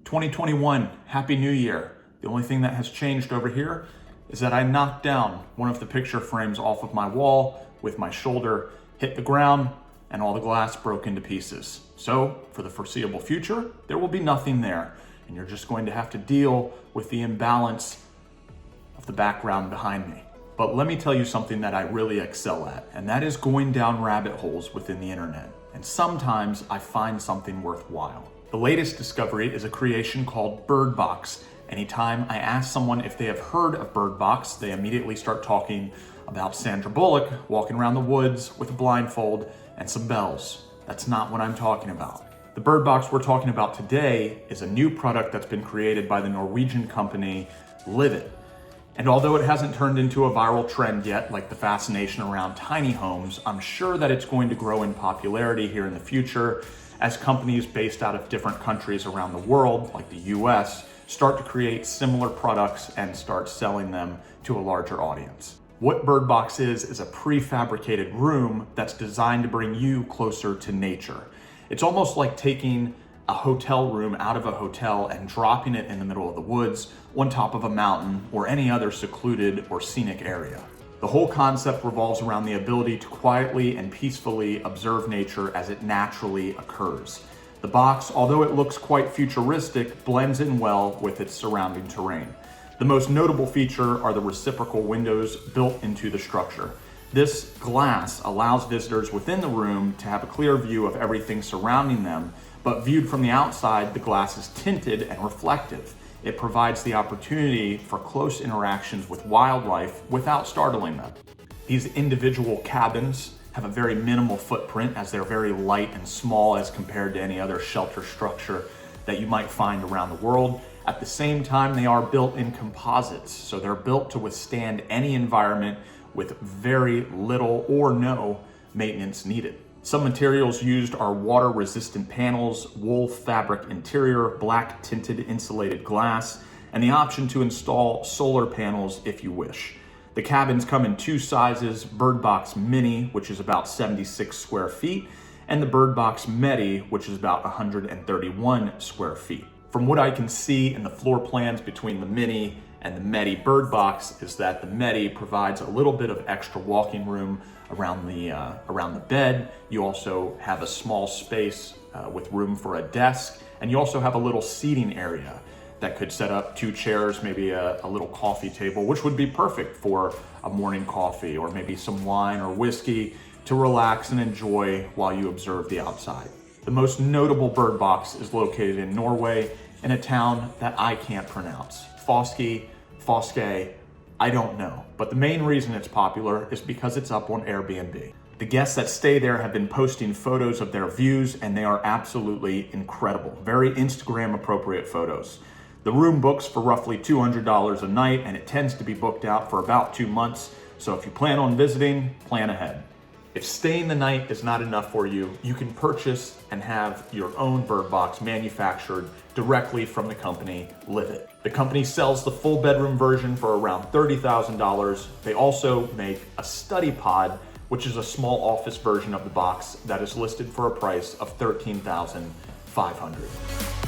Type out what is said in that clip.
2021, Happy New Year. The only thing that has changed over here is that I knocked down one of the picture frames off of my wall with my shoulder, hit the ground, and all the glass broke into pieces. So for the foreseeable future, there will be nothing there. And you're just going to have to deal with the imbalance of the background behind me. But let me tell you something that I really excel at, and that is going down rabbit holes within the internet. And sometimes I find something worthwhile. The latest discovery is a creation called Birdbox. Anytime I ask someone if they have heard of Birdbox, they immediately start talking about Sandra Bullock walking around the woods with a blindfold and some bells. That's not what I'm talking about. The Birdbox we're talking about today is a new product that's been created by the Norwegian company Livit. And although it hasn't turned into a viral trend yet, like the fascination around tiny homes, I'm sure that it's going to grow in popularity here in the future as companies based out of different countries around the world, like the US, start to create similar products and start selling them to a larger audience. What Birdbox is a prefabricated room that's designed to bring you closer to nature. It's almost like taking a hotel room out of a hotel and dropping it in the middle of the woods, on top of a mountain, or any other secluded or scenic area. The whole concept revolves around the ability to quietly and peacefully observe nature as it naturally occurs. The box, although it looks quite futuristic, blends in well with its surrounding terrain. The most notable feature are the reciprocal windows built into the structure. This glass allows visitors within the room to have a clear view of everything surrounding them, but viewed from the outside, the glass is tinted and reflective. It provides the opportunity for close interactions with wildlife without startling them. These individual cabins have a very minimal footprint as they're very light and small as compared to any other shelter structure that you might find around the world. At the same time, they are built in composites, so they're built to withstand any environment with very little or no maintenance needed. Some materials used are water-resistant panels, wool fabric interior, black tinted insulated glass, and the option to install solar panels if you wish. The cabins come in two sizes, Birdbox Mini, which is about 76 square feet, and the Birdbox Medi, which is about 131 square feet. From what I can see in the floor plans between the Mini and the Medi Birdbox is that the Medi provides a little bit of extra walking room around the bed. You also have a small space with room for a desk, and you also have a little seating area that could set up two chairs, maybe a little coffee table, which would be perfect for a morning coffee or maybe some wine or whiskey to relax and enjoy while you observe the outside. The most notable Birdbox is located in Norway in a town that I can't pronounce. Foske, I don't know. But the main reason it's popular is because it's up on Airbnb. The guests that stay there have been posting photos of their views, and they are absolutely incredible. Very Instagram appropriate photos. The room books for roughly $200 a night, and it tends to be booked out for about 2 months. So if you plan on visiting, plan ahead. If staying the night is not enough for you, you can purchase and have your own Birdbox manufactured directly from the company Livit. The company sells the full bedroom version for around $30,000. They also make a study pod, which is a small office version of the box that is listed for a price of $13,500.